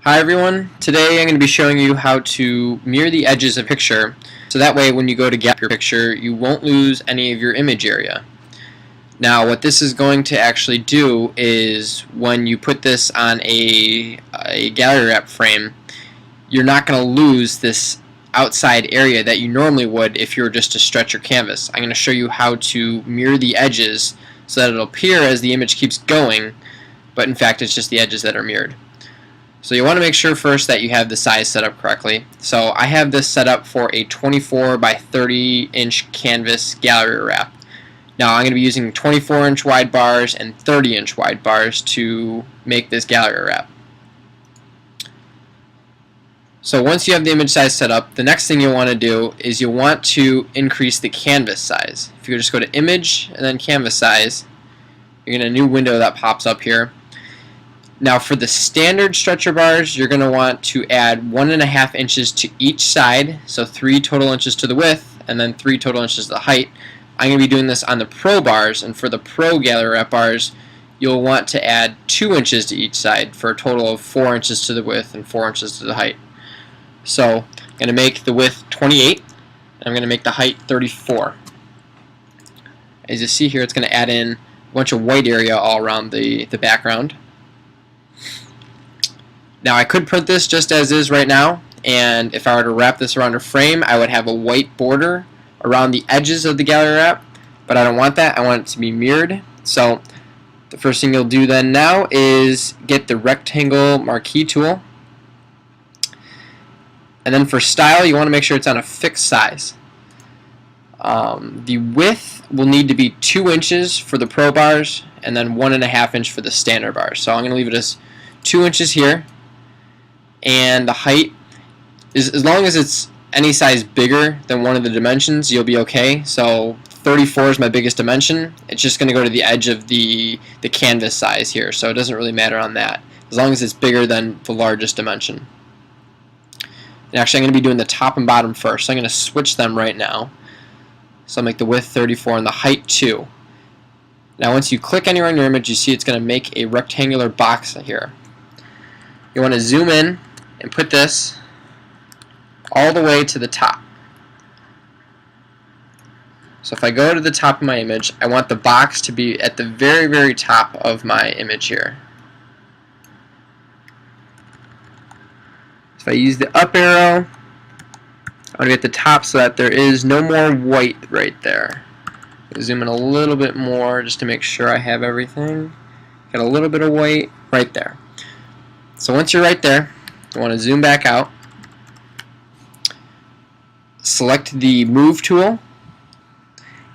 Hi everyone, today I'm going to be showing you how to mirror the edges of a picture so that way when you go to gap your picture you won't lose any of your image area. Now what this is going to actually do is when you put this on a gallery wrap frame, you're not going to lose this outside area that you normally would if you were just to stretch your canvas. I'm going to show you how to mirror the edges so that it'll appear as the image keeps going, but in fact it's just the edges that are mirrored. So you want to make sure first that you have the size set up correctly. So I have this set up for a 24 by 30 inch canvas gallery wrap. Now I'm going to be using 24 inch wide bars and 30 inch wide bars to make this gallery wrap. So once you have the image size set up, the next thing you'll want to do is you'll want to increase the canvas size. If you just go to image and then canvas size, you're going to get a new window that pops up here. Now for the standard stretcher bars, you're going to want to add 1.5 inches to each side, so 3 total inches to the width and then 3 total inches to the height. I'm going to be doing this on the Pro bars, and for the Pro gallery wrap bars, you'll want to add 2 inches to each side for a total of 4 inches to the width and 4 inches to the height. So I'm going to make the width 28, and I'm going to make the height 34. As you see here, it's going to add in a bunch of white area all around the background. Now I could print this just as is right now, and if I were to wrap this around a frame, I would have a white border around the edges of the gallery wrap, but I don't want that. I want it to be mirrored. So the first thing you'll do then now is get the rectangle marquee tool, and then for style you want to make sure it's on a fixed size. The width will need to be 2 inches for the Pro bars and then 1.5 inch for the standard bars. So I'm going to leave it as 2 inches here. And the height is, as long as it's any size bigger than one of the dimensions, you'll be okay. So 34 is my biggest dimension. It's just going to go to the edge of the canvas size here, so it doesn't really matter on that, as long as it's bigger than the largest dimension. And actually I'm going to be doing the top and bottom first, so I'm going to switch them right now. So I'll make the width 34 and the height 2. Now once you click anywhere in your image, you see it's going to make a rectangular box here. You want to zoom in and put this all the way to the top. So if I go to the top of my image, I want the box to be at the very, very top of my image here. If I use the up arrow, I want to be at the top so that there is no more white right there. Zoom in a little bit more just to make sure I have everything. Got a little bit of white right there. So once you're right there, you want to zoom back out, select the Move tool,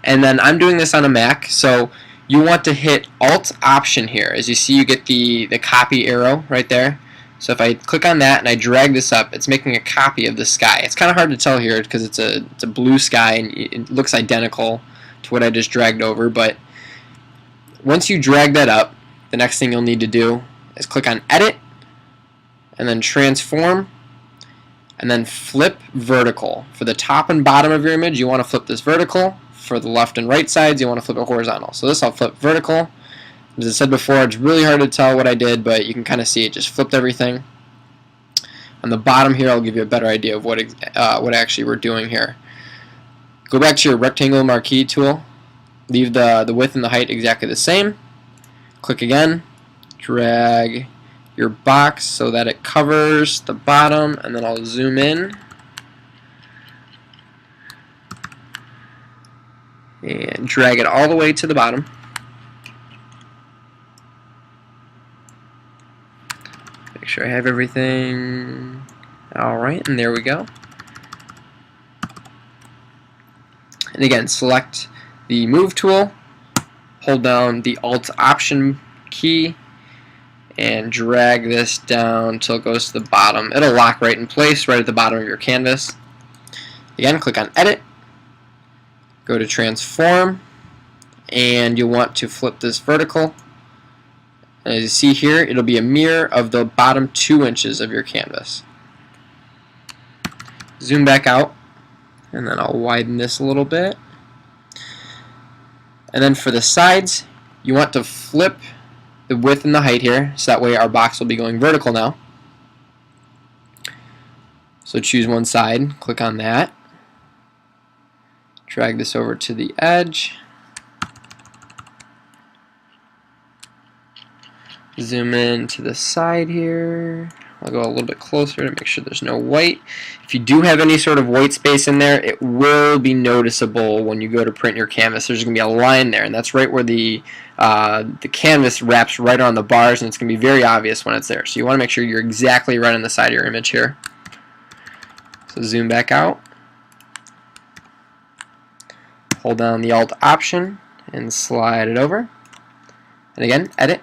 and then I'm doing this on a Mac, so you want to hit Alt-Option here. As you see, you get the copy arrow right there. So if I click on that and I drag this up, it's making a copy of the sky. It's kind of hard to tell here because it's a blue sky and it looks identical to what I just dragged over, but once you drag that up, the next thing you'll need to do is click on Edit, and then Transform, and then Flip Vertical. For the top and bottom of your image, you want to flip this vertical. For the left and right sides, you want to flip it horizontal. So this I'll flip vertical. As I said before, it's really hard to tell what I did, but you can kind of see it just flipped everything. On the bottom here, I'll give you a better idea of what actually we're doing here. Go back to your rectangle marquee tool. Leave the width and the height exactly the same. Click again. Drag your box so that it covers the bottom, and then I'll zoom in and drag it all the way to the bottom. Make sure I have everything. Alright, and there we go. And again, select the Move tool, hold down the Alt-Option key, and drag this down until it goes to the bottom. It'll lock right in place right at the bottom of your canvas. Again, click on Edit, go to Transform, and you'll want to flip this vertical. And as you see here, it'll be a mirror of the bottom 2 inches of your canvas. Zoom back out, and then I'll widen this a little bit. And then for the sides, you want to flip the width and the height here, so that way our box will be going vertical now. So choose one side, click on that, drag this over to the edge, zoom in to the side here. I'll go a little bit closer to make sure there's no white. If you do have any sort of white space in there, it will be noticeable when you go to print your canvas. There's going to be a line there, and that's right where the canvas wraps right on the bars, and it's going to be very obvious when it's there. So you want to make sure you're exactly right on the side of your image here. So zoom back out. Hold down the Alt Option and slide it over. And again, edit,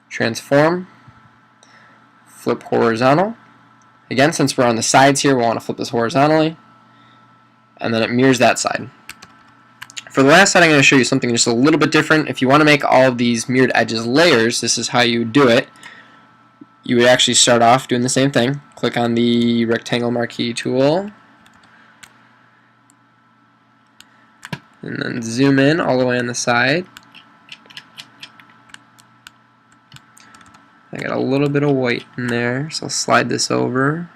transform, flip horizontal. Again, since we're on the sides here, we'll want to flip this horizontally, and then it mirrors that side. For the last side, I'm going to show you something just a little bit different. If you want to make all of these mirrored edges layers, this is how you do it. You would actually start off doing the same thing. Click on the rectangle marquee tool, and then zoom in all the way on the side. I got a little bit of white in there, so I'll slide this over.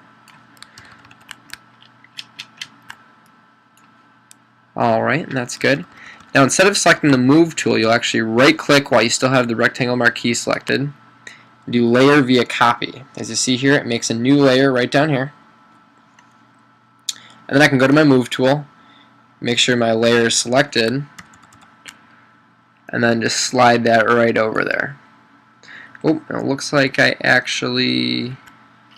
Alright, and that's good. Now instead of selecting the Move tool, you'll actually right click while you still have the rectangle marquee selected. Do Layer via Copy. As you see here, it makes a new layer right down here. And then I can go to my Move tool, make sure my layer is selected, and then just slide that right over there. Oh, it looks like I actually...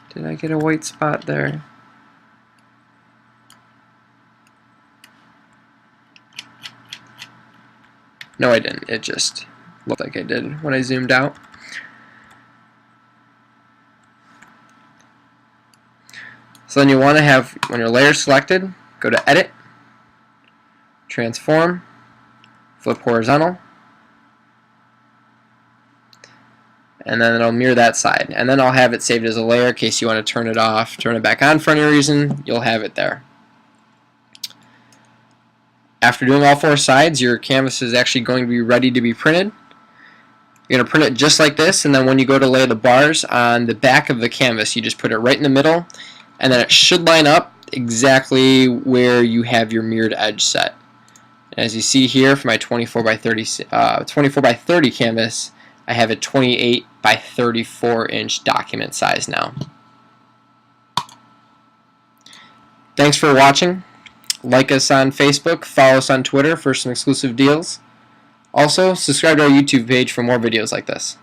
Did I get a white spot there? No, I didn't. It just looked like I did when I zoomed out. So then you want to have, when your layer is selected, go to Edit, Transform, flip horizontal, and then it'll mirror that side. And then I'll have it saved as a layer in case you want to turn it off, turn it back on for any reason, you'll have it there. After doing all four sides, your canvas is actually going to be ready to be printed. You're going to print it just like this, and then when you go to lay the bars on the back of the canvas, you just put it right in the middle, and then it should line up exactly where you have your mirrored edge set. As you see here for my 24 by 30 canvas, I have a 28 by 34 inch document size now. Thanks for watching. Like us on Facebook, follow us on Twitter for some exclusive deals. Also, subscribe to our YouTube page for more videos like this.